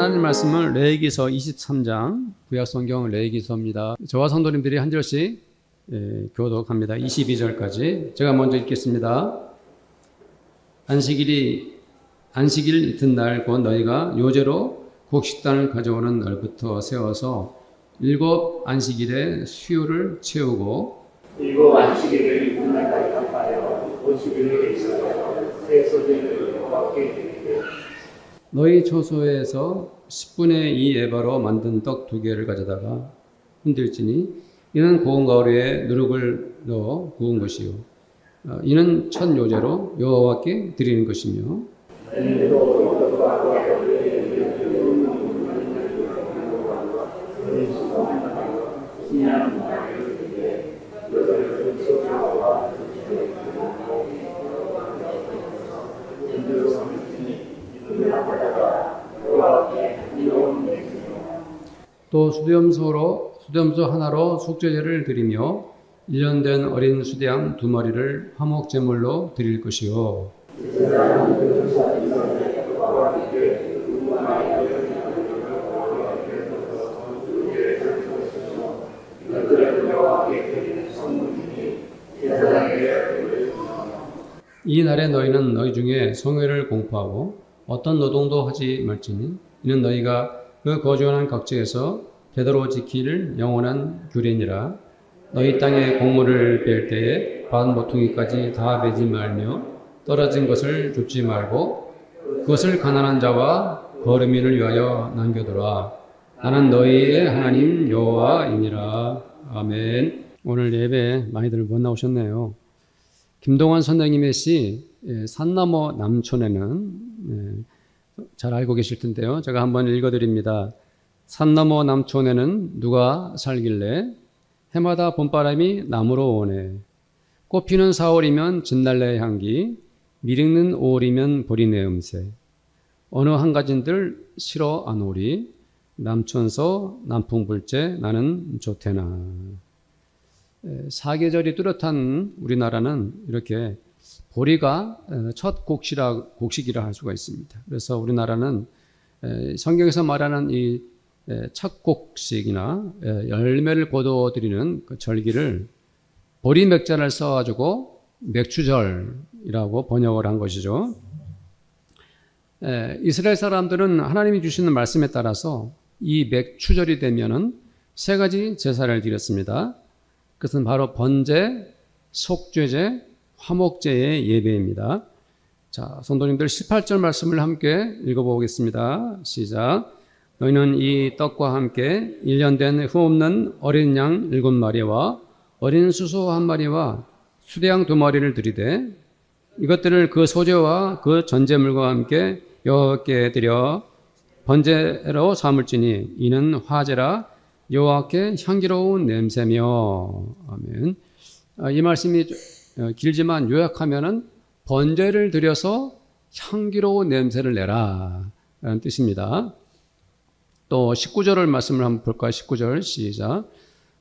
하나님 말씀은 레위기서 23장, 구약성경 레위기서입니다. 저와 성도님들이 한 절씩 교독합니다. 22절까지. 제가 먼저 읽겠습니다. 안식일 이튿날 곧 너희가 요제로 곡식단을 가져오는 날부터 세워서 7 안식일에 수요를 채우고 7 안식일을 이튿날까지 합하여 50일에 있어서 새 소재를 여호와께 드리되 너희 초소에서 10분의 2 에바로 만든 떡 2개를 가져다가 흔들지니 이는 고운 가루에 누룩을 넣어 구운 것이요 이는 첫 요제로 여호와께 드리는 것이며 또 수염소 하나로 속죄제를 드리며 1년 된 어린 수대양 2마리를 화목제물로 드릴 것이요 이 날에 너희는 너희 중에 성회를 공포하고 어떤 노동도 하지 말지니 이는 너희가 그 거주하는 각지에서 되도록 지킬 영원한 규례니라. 너희 땅에 곡물을 뺄 때에 반 모퉁이까지 다 베지 말며 떨어진 것을 줍지 말고 그것을 가난한 자와 거르미를 위하여 남겨두라. 나는 너희의 하나님 여호와이니라. 아멘. 오늘 예배에 많이들 못 나오셨네요. 김동환 선생님의 시 산나무 남촌에는 잘 알고 계실 텐데요. 제가 한번 읽어드립니다. 산나무 남촌에는 누가 살길래 해마다 봄바람이 나무로 오네. 꽃피는 4월이면 진달래 향기, 밀익는 5월이면 보리내 음새. 어느 한 가진들 싫어 안 오리, 남촌서 남풍불제 나는 좋대나. 사계절이 뚜렷한 우리나라는 이렇게 보리가 첫 곡식이라 할 수가 있습니다. 그래서 우리나라는 성경에서 말하는 이 첫 곡식이나 열매를 거둬들이는 그 절기를 보리 맥자를 써가지고 맥추절이라고 번역을 한 것이죠. 이스라엘 사람들은 하나님이 주시는 말씀에 따라서 이 맥추절이 되면은 3가지 제사를 드렸습니다. 그것은 바로 번제, 속죄제, 화목제의 예배입니다. 자, 성도님들 18절 말씀을 함께 읽어보겠습니다. 시작. 너희는 이 떡과 함께 1년 된 흠없는 어린 양 7마리와 어린 수소 1마리와 수대양 2마리를 드리되 이것들을 그 소제와 그 전제물과 함께 여호와께 드려 번제로 삼을지니 이는 화제라 여호와께 향기로운 냄새며. 아멘. 이 말씀이 길지만 요약하면은 번제를 드려서 향기로운 냄새를 내라 라는 뜻입니다. 또 19절을 말씀을 한번 볼까요? 19절 시작.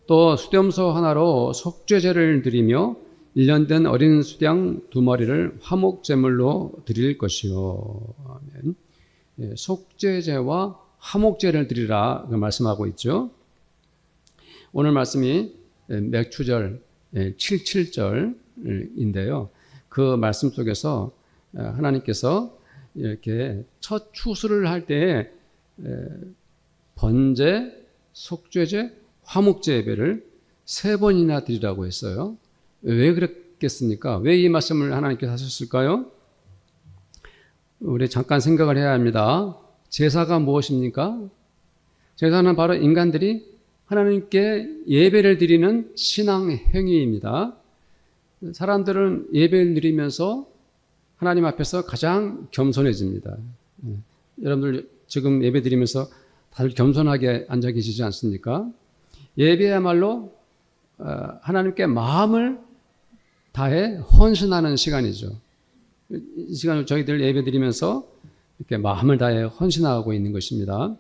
또 수염소 하나로 속죄제를 드리며 1년 된 어린 수양 2마리를 화목제물로 드릴 것이요. 아멘. 속죄제와 화목제를 드리라 말씀하고 있죠. 오늘 말씀이 맥추절 77절인데요. 그 말씀 속에서 하나님께서 이렇게 첫 추수를 할 때에 번제, 속죄제, 화목제 예배를 3번이나 드리라고 했어요. 왜 그랬겠습니까? 왜 이 말씀을 하나님께서 하셨을까요? 우리 잠깐 생각을 해야 합니다. 제사가 무엇입니까? 제사는 바로 인간들이 하나님께 예배를 드리는 신앙 행위입니다. 사람들은 예배를 드리면서 하나님 앞에서 가장 겸손해집니다. 여러분들 지금 예배 드리면서 다들 겸손하게 앉아 계시지 않습니까? 예배야말로 하나님께 마음을 다해 헌신하는 시간이죠. 이 시간을 저희들 예배 드리면서 이렇게 마음을 다해 헌신하고 있는 것입니다.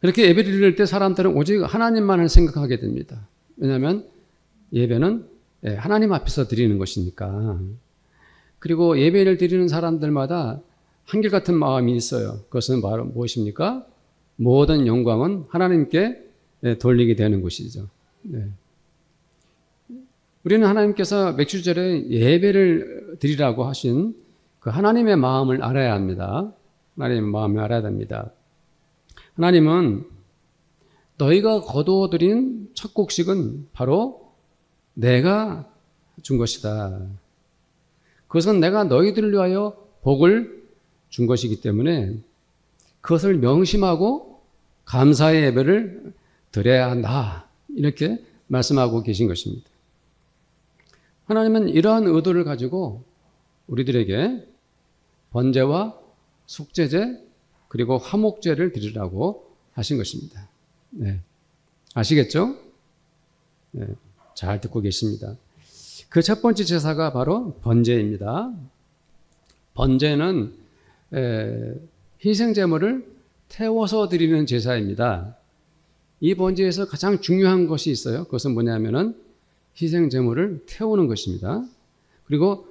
그렇게 예배 드릴 때 사람들은 오직 하나님만을 생각하게 됩니다. 왜냐하면 예배는 하나님 앞에서 드리는 것이니까. 그리고 예배를 드리는 사람들마다 한결같은 마음이 있어요. 그것은 바로 무엇입니까? 모든 영광은 하나님께 돌리게 되는 것이죠. 네. 우리는 하나님께서 맥주절에 예배를 드리라고 하신 그 하나님의 마음을 알아야 합니다. 하나님의 마음을 알아야 됩니다. 하나님은 너희가 거두어들인 첫 곡식은 바로 내가 준 것이다. 그것은 내가 너희들을 위하여 복을 준 것이기 때문에 그것을 명심하고 감사의 예배를 드려야 한다. 이렇게 말씀하고 계신 것입니다. 하나님은 이러한 의도를 가지고 우리들에게 번제와 속죄제 그리고 화목제를 드리라고 하신 것입니다. 네. 아시겠죠? 네. 잘 듣고 계십니다. 그 첫 번째 제사가 바로 번제입니다. 번제는 희생제물을 태워서 드리는 제사입니다. 이 번제에서 가장 중요한 것이 있어요. 그것은 뭐냐면은 희생제물을 태우는 것입니다. 그리고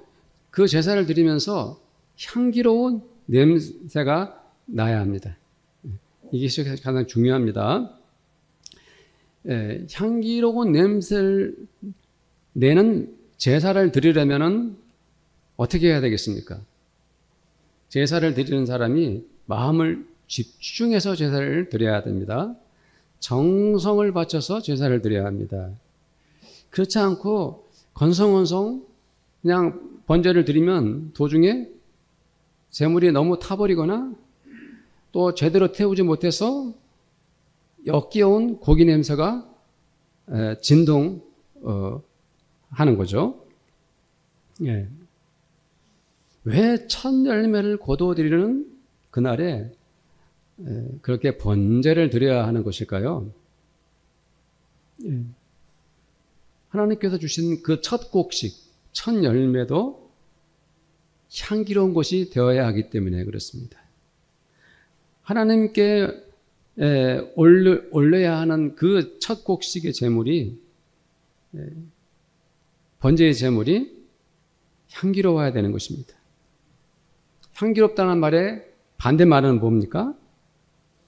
그 제사를 드리면서 향기로운 냄새가 나야 합니다. 이게 가장 중요합니다. 향기로운 냄새를 내는 제사를 드리려면 어떻게 해야 되겠습니까? 제사를 드리는 사람이 마음을 집중해서 제사를 드려야 됩니다. 정성을 바쳐서 제사를 드려야 합니다. 그렇지 않고 건성건성 그냥 번제를 드리면 도중에 제물이 너무 타버리거나 또 제대로 태우지 못해서 역겨운 고기 냄새가 진동하는 거죠. 예. 왜 첫 열매를 거두어드리는 그날에 그렇게 번제를 드려야 하는 것일까요? 예. 하나님께서 주신 그 첫 곡식, 첫 열매도 향기로운 것이 되어야 하기 때문에 그렇습니다. 하나님께 올려야 하는 그 첫 곡식의 제물이 번제의 제물이 향기로워야 되는 것입니다. 향기롭다는 말의 반대말은 뭡니까?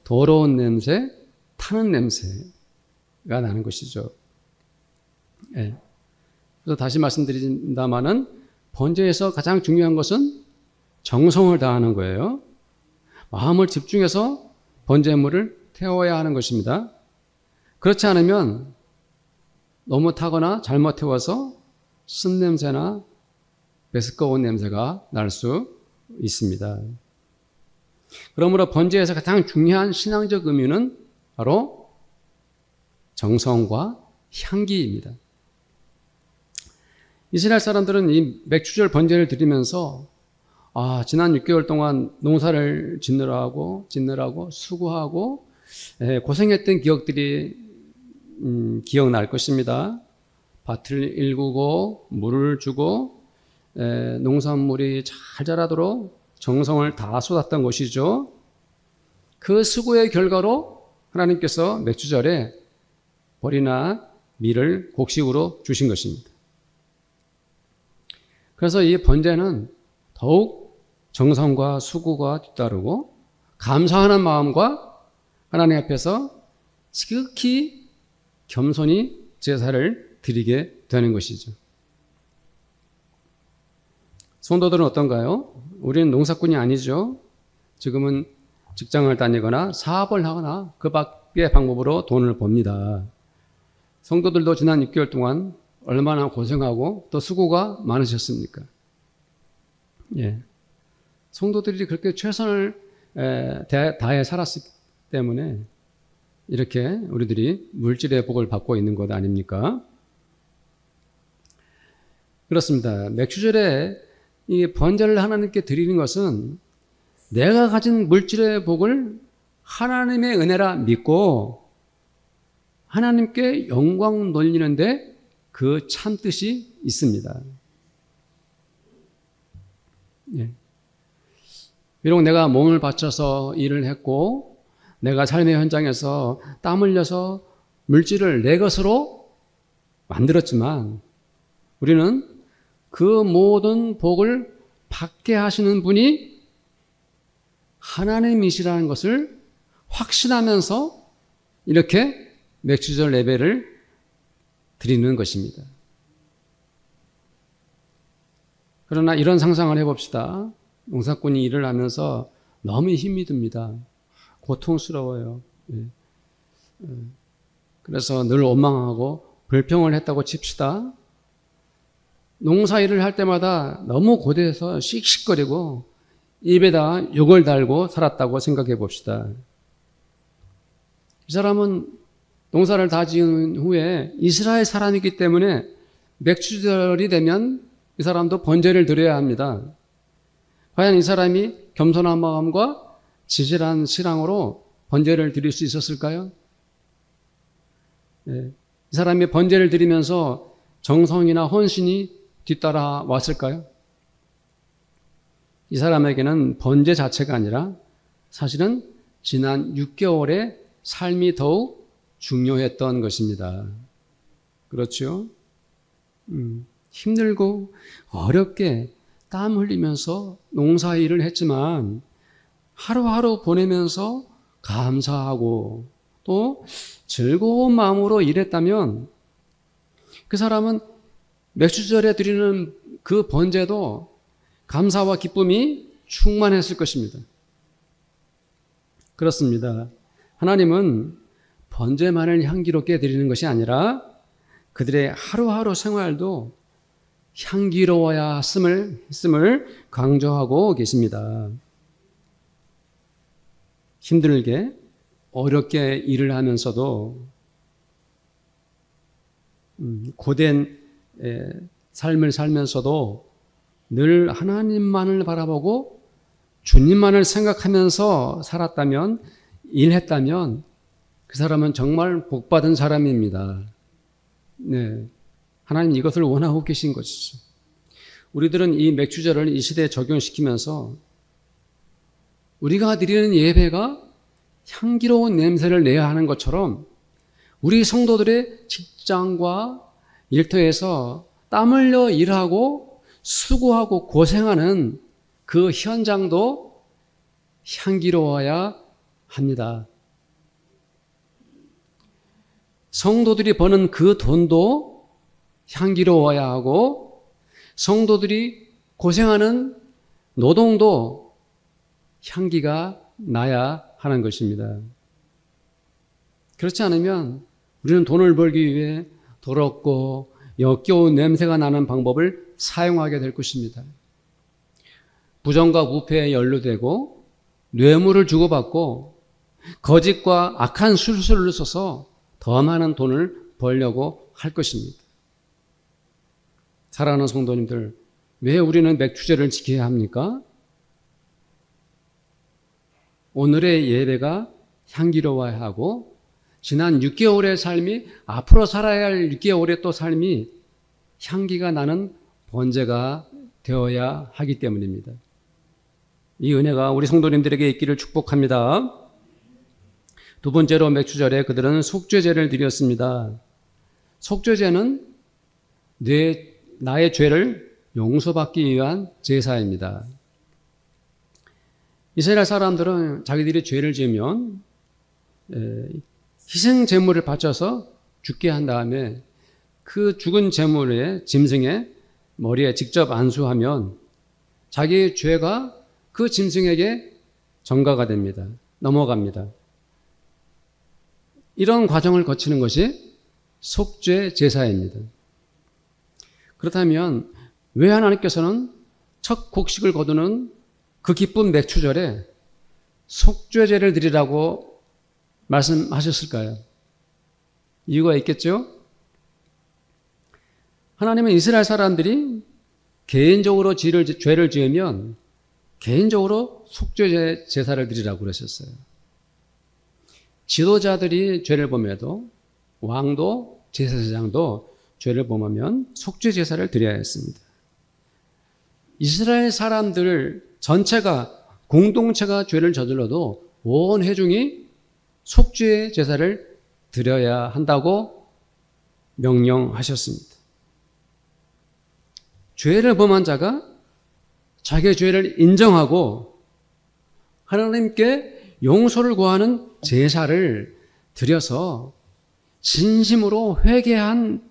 더러운 냄새, 타는 냄새가 나는 것이죠. 예. 그래서 다시 말씀드린다마는 번제에서 가장 중요한 것은 정성을 다하는 거예요. 마음을 집중해서 번제물을 태워야 하는 것입니다. 그렇지 않으면 너무 타거나 잘못 태워서 쓴 냄새나 메스꺼운 냄새가 날 수 있습니다. 그러므로 번제에서 가장 중요한 신앙적 의미는 바로 정성과 향기입니다. 이스라엘 사람들은 이 맥주절 번제를 드리면서 지난 6개월 동안 농사를 짓느라고 수고하고 고생했던 기억들이 기억날 것입니다. 밭을 일구고 물을 주고 농산물이 잘 자라도록 정성을 다 쏟았던 것이죠. 그 수고의 결과로 하나님께서 맥주절에 벌이나 밀을 곡식으로 주신 것입니다. 그래서 이 번제는 더욱 정성과 수고가 뒤따르고 감사하는 마음과 하나님 앞에서 지극히 겸손히 제사를 드리게 되는 것이죠. 성도들은 어떤가요? 우리는 농사꾼이 아니죠. 지금은 직장을 다니거나 사업을 하거나 그 밖의 방법으로 돈을 법니다. 성도들도 지난 6개월 동안 얼마나 고생하고 또 수고가 많으셨습니까? 예. 성도들이 그렇게 최선을 다해 살았기 때문에 이렇게 우리들이 물질의 복을 받고 있는 것 아닙니까? 그렇습니다. 맥주절에 이 번제를 하나님께 드리는 것은 내가 가진 물질의 복을 하나님의 은혜라 믿고 하나님께 영광 돌리는데 그 참뜻이 있습니다. 예. 비록 내가 몸을 바쳐서 일을 했고 내가 삶의 현장에서 땀 흘려서 물질을 내 것으로 만들었지만 우리는 그 모든 복을 받게 하시는 분이 하나님이시라는 것을 확신하면서 이렇게 맥주절 예배를 드리는 것입니다. 그러나 이런 상상을 해봅시다. 농사꾼이 일을 하면서 너무 힘이 듭니다. 고통스러워요. 그래서 늘 원망하고 불평을 했다고 칩시다. 농사일을 할 때마다 너무 고되어서 씩씩거리고 입에다 욕을 달고 살았다고 생각해 봅시다. 이 사람은 농사를 다 지은 후에 이스라엘 사람이기 때문에 맥주절이 되면 이 사람도 번제를 드려야 합니다. 과연 이 사람이 겸손한 마음과 지질한 신앙으로 번제를 드릴 수 있었을까요? 이 사람이 번제를 드리면서 정성이나 헌신이 뒤따라 왔을까요? 이 사람에게는 번제 자체가 아니라 사실은 지난 6개월의 삶이 더욱 중요했던 것입니다. 그렇죠? 힘들고 어렵게 땀 흘리면서 농사일을 했지만 하루하루 보내면서 감사하고 또 즐거운 마음으로 일했다면 그 사람은 맥주절에 드리는 그 번제도 감사와 기쁨이 충만했을 것입니다. 그렇습니다. 하나님은 번제만을 향기롭게 드리는 것이 아니라 그들의 하루하루 생활도 향기로워야 했음을 강조하고 계십니다. 힘들게 어렵게 일을 하면서도 고된 삶을 살면서도 늘 하나님만을 바라보고 주님만을 생각하면서 살았다면, 일했다면 그 사람은 정말 복받은 사람입니다. 네, 하나님 이것을 원하고 계신 것이죠. 우리들은 이 맥주절을 이 시대에 적용시키면서 우리가 드리는 예배가 향기로운 냄새를 내야 하는 것처럼 우리 성도들의 직장과 일터에서 땀 흘려 일하고 수고하고 고생하는 그 현장도 향기로워야 합니다. 성도들이 버는 그 돈도 향기로워야 하고 성도들이 고생하는 노동도 향기가 나야 하는 것입니다. 그렇지 않으면 우리는 돈을 벌기 위해 더럽고 역겨운 냄새가 나는 방법을 사용하게 될 것입니다. 부정과 부패에 연루되고 뇌물을 주고받고 거짓과 악한 술수를 써서 더 많은 돈을 벌려고 할 것입니다. 사랑하는 성도님들, 왜 우리는 맥주제를 지켜야 합니까? 오늘의 예배가 향기로워야 하고 지난 6개월의 삶이 앞으로 살아야 할 6개월의 또 삶이 향기가 나는 번제가 되어야 하기 때문입니다. 이 은혜가 우리 성도님들에게 있기를 축복합니다. 두 번째로 맥주절에 그들은 속죄제를 드렸습니다. 속죄제는 나의 죄를 용서받기 위한 제사입니다. 이스라엘 사람들은 자기들이 죄를 지으면 희생 제물을 바쳐서 죽게 한 다음에 그 죽은 제물의 짐승의 머리에 직접 안수하면 자기의 죄가 그 짐승에게 전가가 됩니다. 넘어갑니다. 이런 과정을 거치는 것이 속죄 제사입니다. 그렇다면 왜 하나님께서는 첫 곡식을 거두는 그 기쁜 맥주절에 속죄제를 드리라고 말씀하셨을까요? 이유가 있겠죠? 하나님은 이스라엘 사람들이 개인적으로 죄를 지으면 개인적으로 속죄 제사를 드리라고 그러셨어요. 지도자들이 죄를 범해도 왕도 제사장도 죄를 범하면 속죄 제사를 드려야 했습니다. 이스라엘 사람들 전체가 공동체가 죄를 저질러도 온 회중이 속죄 제사를 드려야 한다고 명령하셨습니다. 죄를 범한 자가 자기의 죄를 인정하고 하나님께 용서를 구하는 제사를 드려서 진심으로 회개한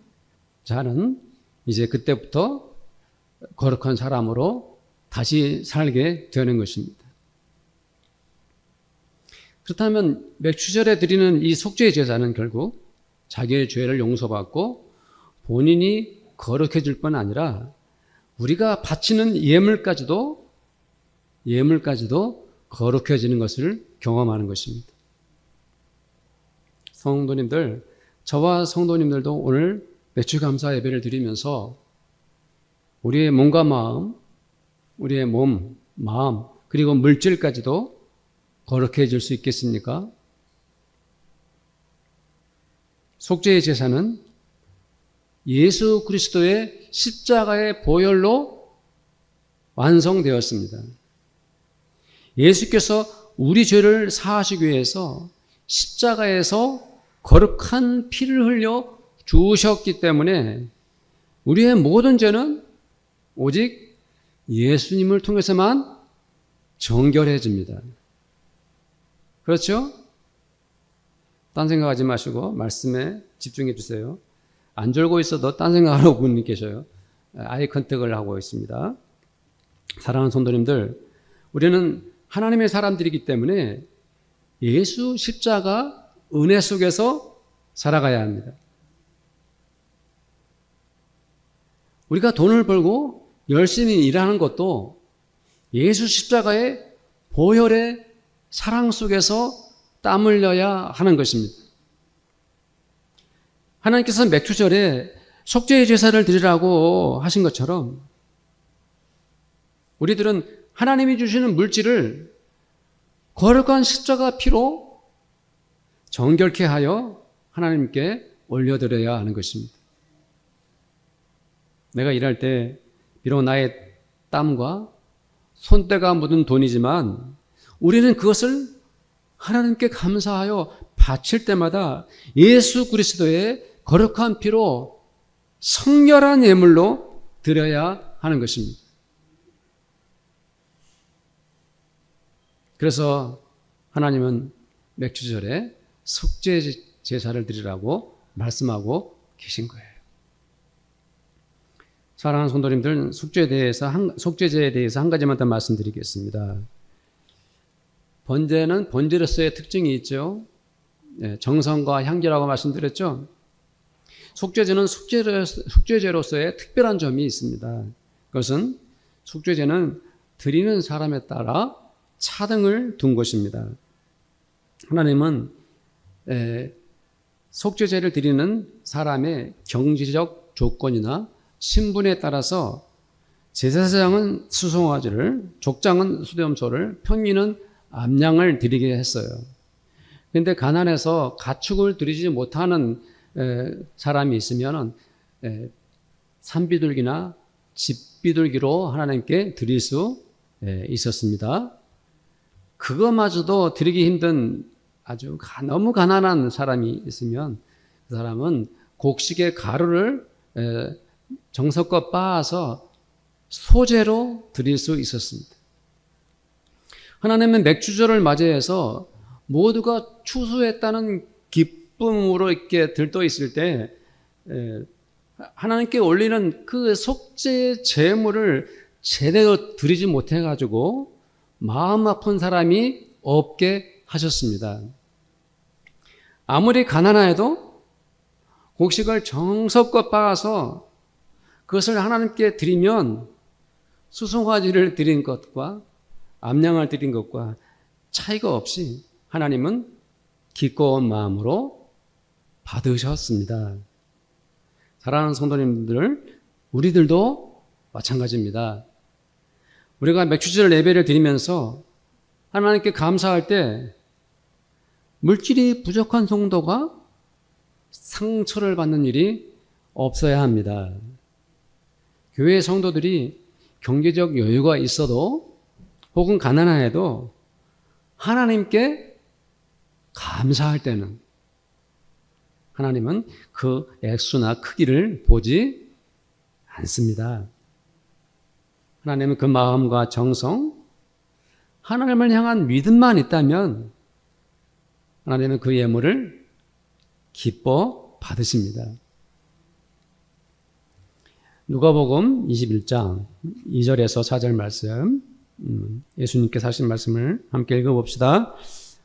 자는 이제 그때부터 거룩한 사람으로 다시 살게 되는 것입니다. 그렇다면 맥추절에 드리는 이 속죄 제사는 결국 자기의 죄를 용서받고 본인이 거룩해질 뿐 아니라 우리가 바치는 예물까지도 거룩해지는 것을 경험하는 것입니다. 성도님들, 저와 성도님들도 오늘 맥주감사 예배를 드리면서 우리의 몸과 마음, 우리의 몸, 마음, 그리고 물질까지도 거룩해질 수 있겠습니까? 속죄의 제사는 예수 그리스도의 십자가의 보혈로 완성되었습니다. 예수께서 우리 죄를 사하시기 위해서 십자가에서 거룩한 피를 흘려 주셨기 때문에 우리의 모든 죄는 오직 예수님을 통해서만 정결해집니다. 그렇죠? 딴 생각하지 마시고 말씀에 집중해 주세요. 안 졸고 있어도 딴 생각하는 분이 계셔요. 아이 컨택을 하고 있습니다. 사랑하는 성도님들, 우리는 하나님의 사람들이기 때문에 예수 십자가 은혜 속에서 살아가야 합니다. 우리가 돈을 벌고 열심히 일하는 것도 예수 십자가의 보혈의 사랑 속에서 땀 흘려야 하는 것입니다. 하나님께서 맥주절에 속죄의 제사를 드리라고 하신 것처럼 우리들은 하나님이 주시는 물질을 거룩한 십자가 피로 정결케 하여 하나님께 올려드려야 하는 것입니다. 내가 일할 때 비록 나의 땀과 손때가 묻은 돈이지만 우리는 그것을 하나님께 감사하여 바칠 때마다 예수 그리스도의 거룩한 피로 성결한 예물로 드려야 하는 것입니다. 그래서 하나님은 맥주절에 속죄 제사를 드리라고 말씀하고 계신 거예요. 사랑하는 성도님들, 속죄제에 대해서 한 가지만 더 말씀드리겠습니다. 번제는 번제로서의 특징이 있죠. 정성과 향기라고 말씀드렸죠. 속죄제는 속죄제로서의 특별한 점이 있습니다. 그것은 속죄제는 드리는 사람에 따라 차등을 둔 것입니다. 하나님은 속죄제를 드리는 사람의 경제적 조건이나 신분에 따라서 제사장은 수송아지를, 족장은 수염소를, 평민은 암양을 드리게 했어요. 그런데 가난해서 가축을 드리지 못하는 사람이 있으면 산비둘기나 집비둘기로 하나님께 드릴 수 있었습니다. 그거마저도 드리기 힘든 아주 너무 가난한 사람이 있으면 그 사람은 곡식의 가루를 정성껏 빻아서 소제로 드릴 수 있었습니다. 하나님은 맥주절을 맞이해서 모두가 추수했다는 기쁨으로 이렇게 들떠 있을 때 하나님께 올리는 그 속죄 제물을 제대로 드리지 못해가지고 마음 아픈 사람이 없게 하셨습니다. 아무리 가난해도 곡식을 정성껏 빻아서 그것을 하나님께 드리면 수송아지를 드린 것과 암양을 드린 것과 차이가 없이 하나님은 기꺼운 마음으로 받으셨습니다. 사랑하는 성도님들, 우리들도 마찬가지입니다. 우리가 맥주절 예배를 드리면서 하나님께 감사할 때 물질이 부족한 성도가 상처를 받는 일이 없어야 합니다. 교회 성도들이 경제적 여유가 있어도 혹은 가난해도 하나님께 감사할 때는 하나님은 그 액수나 크기를 보지 않습니다. 하나님은 그 마음과 정성, 하나님을 향한 믿음만 있다면 하나님은 그 예물을 기뻐 받으십니다. 누가복음 21장 2절에서 4절 말씀, 예수님께서 하신 말씀을 함께 읽어봅시다.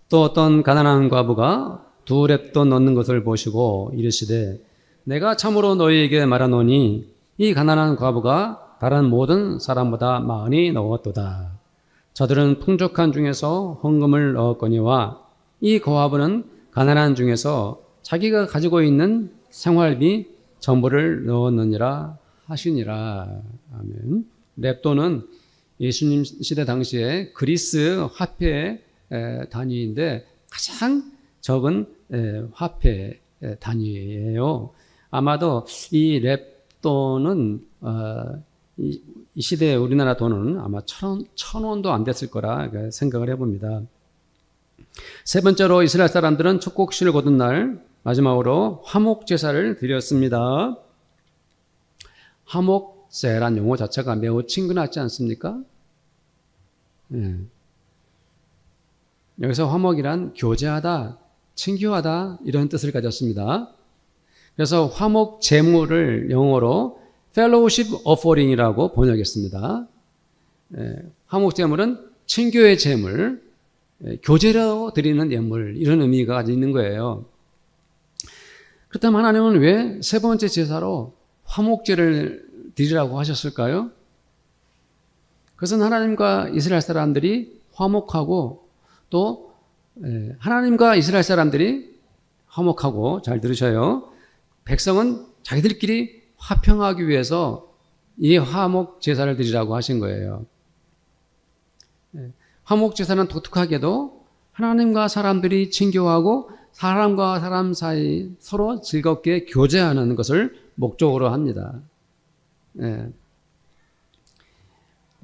또 어떤 가난한 과부가 2렙돈 얻는 것을 보시고 이르시되 내가 참으로 너희에게 말하노니 이 가난한 과부가 다른 모든 사람보다 많이 넣었도다. 저들은 풍족한 중에서 헌금을 넣었거니와 이 과부는 가난한 중에서 자기가 가지고 있는 생활비 전부를 넣었느니라 하시니라. 아멘. 렙돈은 예수님 시대 당시에 그리스 화폐 단위인데 가장 적은 화폐 단위예요. 아마도 이 렙돈은 이 시대의 우리나라 돈은 아마 1,000원도 안 됐을 거라 생각을 해봅니다. 세 번째로 이스라엘 사람들은 축복식을 거둔 날 마지막으로 화목 제사를 드렸습니다. 화목제란 용어 자체가 매우 친근하지 않습니까? 여기서 화목이란 교제하다, 친교하다 이런 뜻을 가졌습니다. 그래서 화목 제물을 영어로 fellowship offering이라고 번역했습니다. 화목 제물은 친교의 제물, 교제로 드리는 예물 이런 의미가 있는 거예요. 그렇다면 하나님은 왜 세 번째 제사로 화목제를 드리라고 하셨을까요? 그것은 하나님과 이스라엘 사람들이 화목하고 또 하나님과 이스라엘 사람들이 화목하고, 잘 들으셔요, 백성은 자기들끼리 화평하기 위해서 이 화목 제사를 드리라고 하신 거예요. 화목 제사는 독특하게도 하나님과 사람들이 친교하고 사람과 사람 사이 서로 즐겁게 교제하는 것을 목적으로 합니다.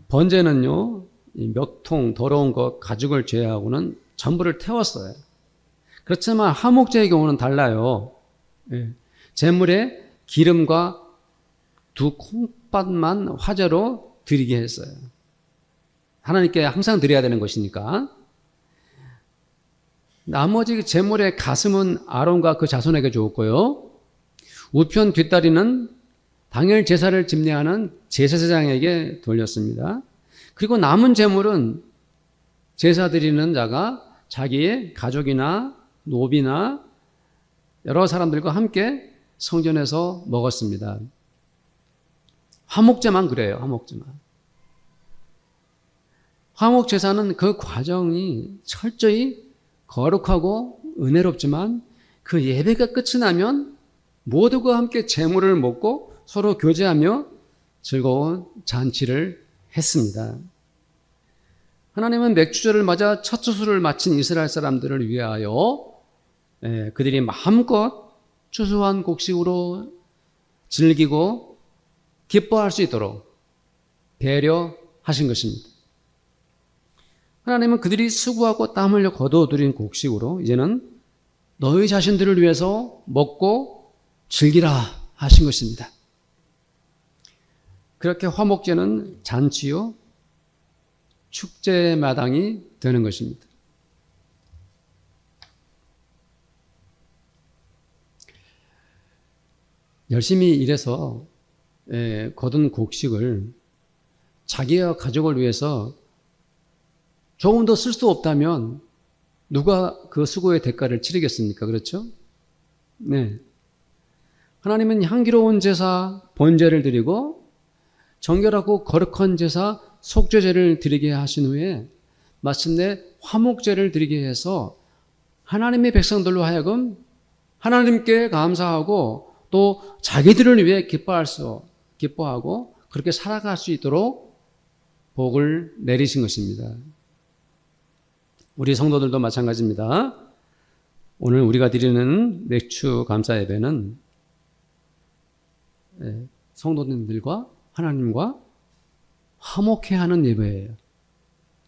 번제는요, 몇 통 더러운 것, 가죽을 제외하고는 전부를 태웠어요. 그렇지만 화목제의 경우는 달라요. 제물에 기름과 2콩팥만 화제로 드리게 했어요. 하나님께 항상 드려야 되는 것이니까. 나머지 제물의 가슴은 아론과 그 자손에게 주었고요. 우편 뒷다리는 당일 제사를 집례하는 제사장에게 돌렸습니다. 그리고 남은 제물은 제사 드리는 자가 자기의 가족이나 노비나 여러 사람들과 함께 성전에서 먹었습니다. 화목제만 그래요. 화목제만. 화목제사는 그 과정이 철저히 거룩하고 은혜롭지만 그 예배가 끝이 나면 모두가 함께 제물을 먹고 서로 교제하며 즐거운 잔치를 했습니다. 하나님은 맥주절을 맞아 첫 추수를 마친 이스라엘 사람들을 위하여 그들이 마음껏 추수한 곡식으로 즐기고 기뻐할 수 있도록 배려하신 것입니다. 하나님은 그들이 수고하고 땀 흘려 거두어들인 곡식으로 이제는 너희 자신들을 위해서 먹고 즐기라 하신 것입니다. 그렇게 화목제는 잔치요, 축제 마당이 되는 것입니다. 열심히 일해서 거둔 곡식을 자기와 가족을 위해서 조금 더 쓸 수 없다면 누가 그 수고의 대가를 치르겠습니까? 그렇죠? 네. 하나님은 향기로운 제사, 번제를 드리고 정결하고 거룩한 제사, 속죄제를 드리게 하신 후에 마침내 화목제를 드리게 해서 하나님의 백성들로 하여금 하나님께 감사하고 또 자기들을 위해 기뻐하고 그렇게 살아갈 수 있도록 복을 내리신 것입니다. 우리 성도들도 마찬가지입니다. 오늘 우리가 드리는 맥주 감사 예배는 성도님들과 하나님과 화목해하는 예배예요.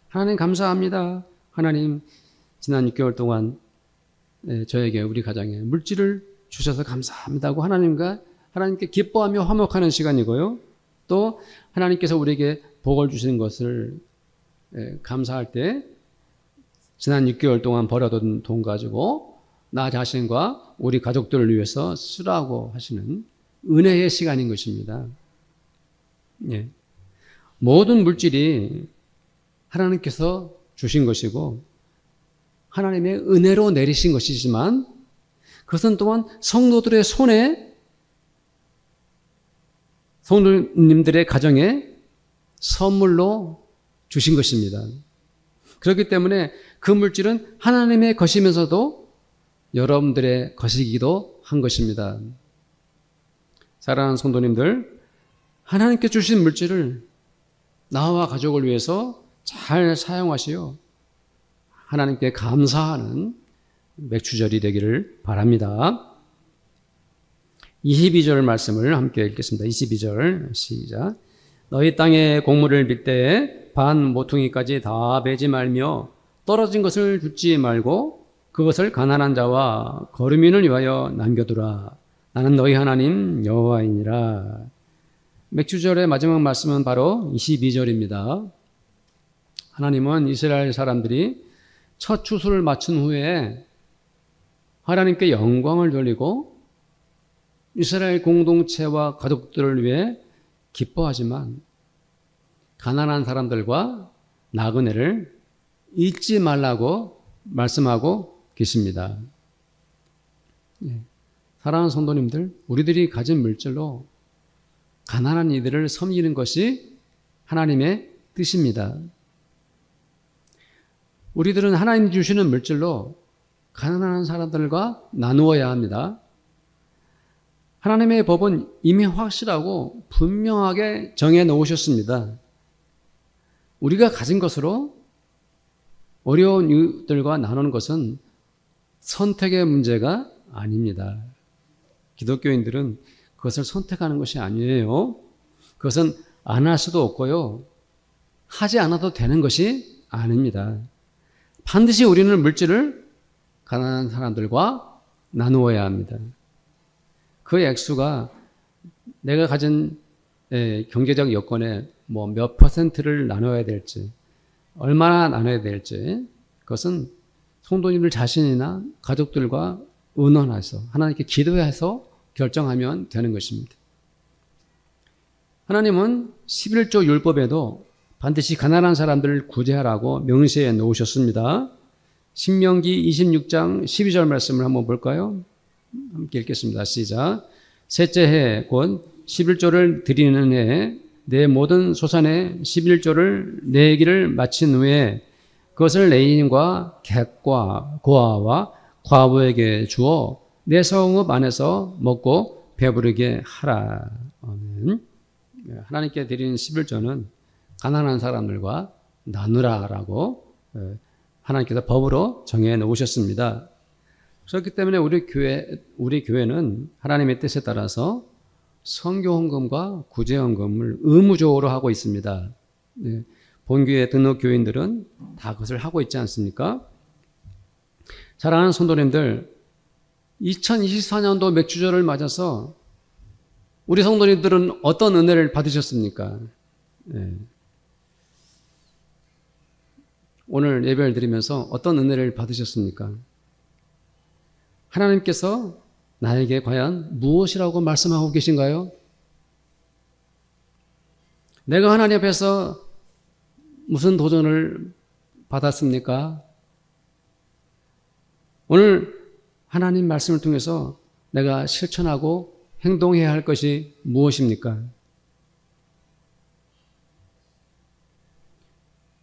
하나님 감사합니다. 하나님 지난 6개월 동안 저에게 우리 가정에 물질을 주셔서 감사합니다 하고 하나님께 기뻐하며 화목하는 시간이고요. 또 하나님께서 우리에게 복을 주시는 것을 감사할 때 지난 6개월 동안 벌어둔 돈 가지고 나 자신과 우리 가족들을 위해서 쓰라고 하시는 은혜의 시간인 것입니다. 예. 모든 물질이 하나님께서 주신 것이고 하나님의 은혜로 내리신 것이지만 그것은 또한 성도들의 손에 성도님들의 가정에 선물로 주신 것입니다. 그렇기 때문에 그 물질은 하나님의 것이면서도 여러분들의 것이기도 한 것입니다. 사랑하는 성도님들, 하나님께 주신 물질을 나와 가족을 위해서 잘 사용하시어 하나님께 감사하는 맥주절이 되기를 바랍니다. 22절 말씀을 함께 읽겠습니다. 22절 시작. 너희 땅에 곡물을 빌 때에 반 모퉁이까지 다 베지 말며 떨어진 것을 줍지 말고 그것을 가난한 자와 거류민을 위하여 남겨두라. 나는 너희 하나님 여호와이니라. 맥주절의 마지막 말씀은 바로 22절입니다. 하나님은 이스라엘 사람들이 첫 추수를 마친 후에 하나님께 영광을 돌리고 이스라엘 공동체와 가족들을 위해 기뻐하지만 가난한 사람들과 나그네를 잊지 말라고 말씀하고 계십니다. 사랑하는 성도님들, 우리들이 가진 물질로 가난한 이들을 섬기는 것이 하나님의 뜻입니다. 우리들은 하나님 주시는 물질로 가난한 사람들과 나누어야 합니다. 하나님의 법은 이미 확실하고 분명하게 정해 놓으셨습니다. 우리가 가진 것으로 어려운 이들과 나누는 것은 선택의 문제가 아닙니다. 기독교인들은 그것을 선택하는 것이 아니에요. 그것은 안 할 수도 없고요. 하지 않아도 되는 것이 아닙니다. 반드시 우리는 물질을 가난한 사람들과 나누어야 합니다. 그 액수가 내가 가진 경제적 여건에 몇 퍼센트를 나눠야 될지, 얼마나 나눠야 될지, 그것은 성도님들 자신이나 가족들과 의논해서 하나님께 기도해서 결정하면 되는 것입니다. 하나님은 11조 율법에도 반드시 가난한 사람들을 구제하라고 명시해 놓으셨습니다. 신명기 26장 12절 말씀을 한번 볼까요? 함께 읽겠습니다. 시작. 셋째 해 곧 11조를 드리는 해에 내 모든 소산의 11조를 내기를 마친 후에 그것을 레인과 객과 고아와 과부에게 주어 내 성읍 안에서 먹고 배부르게 하라. 아멘. 하나님께 드리는 11조는 가난한 사람들과 나누라라고 하나님께서 법으로 정해 놓으셨습니다. 그렇기 때문에 우리 교회는 하나님의 뜻에 따라서 선교헌금과 구제헌금을 의무적으로 하고 있습니다. 본교회 등록 교인들은 다 그것을 하고 있지 않습니까? 사랑하는 성도님들, 2024년도 맥주절을 맞아서 우리 성도님들은 어떤 은혜를 받으셨습니까? 오늘 예배를 드리면서 어떤 은혜를 받으셨습니까? 하나님께서 나에게 과연 무엇이라고 말씀하고 계신가요? 내가 하나님 앞에서 무슨 도전을 받았습니까? 오늘 하나님 말씀을 통해서 내가 실천하고 행동해야 할 것이 무엇입니까?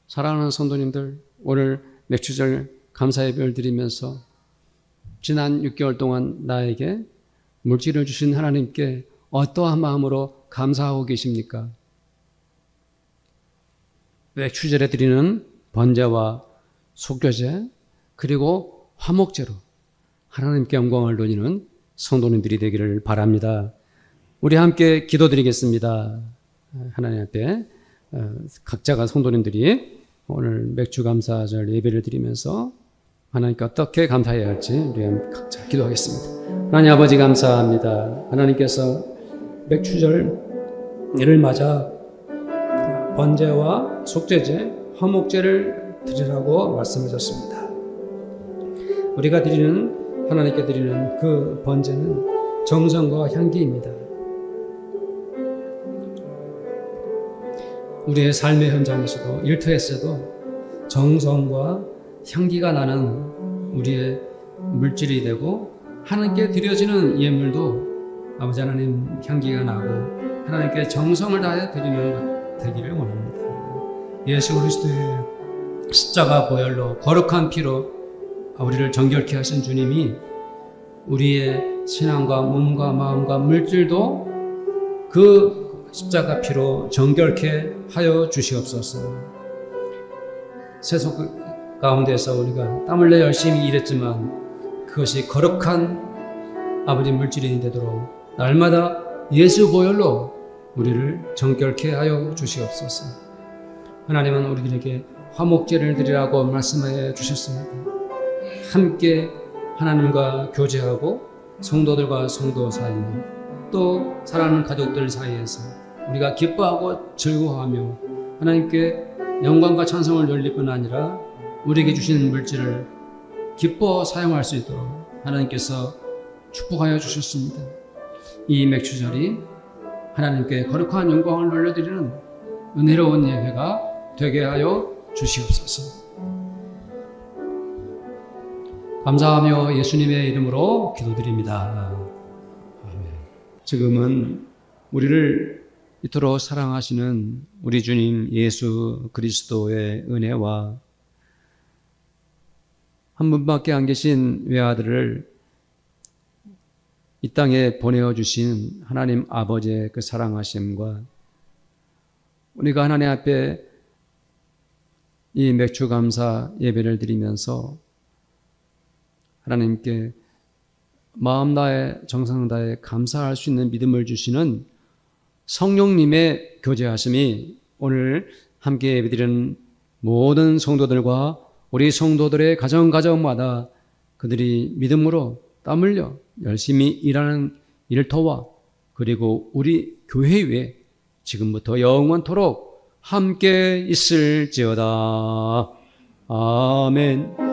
사랑하는 성도님들, 오늘 맥주절 감사 예배를 드리면서 지난 6개월 동안 나에게 물질을 주신 하나님께 어떠한 마음으로 감사하고 계십니까? 맥주절에 드리는 번제와 속죄제 그리고 화목제로 하나님께 영광을 돌리는 성도님들이 되기를 바랍니다. 우리 함께 기도드리겠습니다. 하나님 앞에 각자가 성도님들이 오늘 맥주 감사절 예배를 드리면서 하나님께 어떻게 감사해야 할지 우리 각자 기도하겠습니다. 하나님 아버지 감사합니다. 하나님께서 맥주절을 맞아 번제와 속죄제, 화목제를 드리라고 말씀하셨습니다. 우리가 하나님께 드리는 그 번제는 정성과 향기입니다. 우리의 삶의 현장에서도 일터에서도 정성과 향기가 나는 우리의 물질이 되고 하나님께 드려지는 예물도 아버지 하나님 향기가 나고 하나님께 정성을 다해 드리는 것 되기를 원합니다. 예수 그리스도의 십자가 보혈로 거룩한 피로 우리를 정결케 하신 주님이 우리의 신앙과 몸과 마음과 물질도 그 십자가 피로 정결케 하여 주시옵소서. 세속 가운데서 우리가 땀 흘려 열심히 일했지만 그것이 거룩한 아버지 물질이 되도록 날마다 예수 보혈로 우리를 정결케 하여 주시옵소서. 하나님은 우리들에게 화목제를 드리라고 말씀해 주셨습니다. 함께 하나님과 교제하고 성도들과 성도 사이 또 사랑하는 가족들 사이에서 우리가 기뻐하고 즐거워하며 하나님께 영광과 찬송을 돌릴 뿐 아니라 우리에게 주신 물질을 기뻐 사용할 수 있도록 하나님께서 축복하여 주셨습니다. 이 맥주절이 하나님께 거룩한 영광을 돌려드리는 은혜로운 예배가 되게 하여 주시옵소서. 감사하며 예수님의 이름으로 기도드립니다. 아멘. 지금은 우리를 이토록 사랑하시는 우리 주님 예수 그리스도의 은혜와 한 분밖에 안 계신 외아들을 이 땅에 보내어주신 하나님 아버지의 그 사랑하심과 우리가 하나님 앞에 이 맥주 감사 예배를 드리면서 하나님께 마음 다해 정성 다해 감사할 수 있는 믿음을 주시는 성령님의 교제하심이 오늘 함께 예배드리는 모든 성도들과 우리 성도들의 가정마다 그들이 믿음으로 땀 흘려 열심히 일하는 일터와 그리고 우리 교회 위에 지금부터 영원토록 함께 있을지어다. 아멘.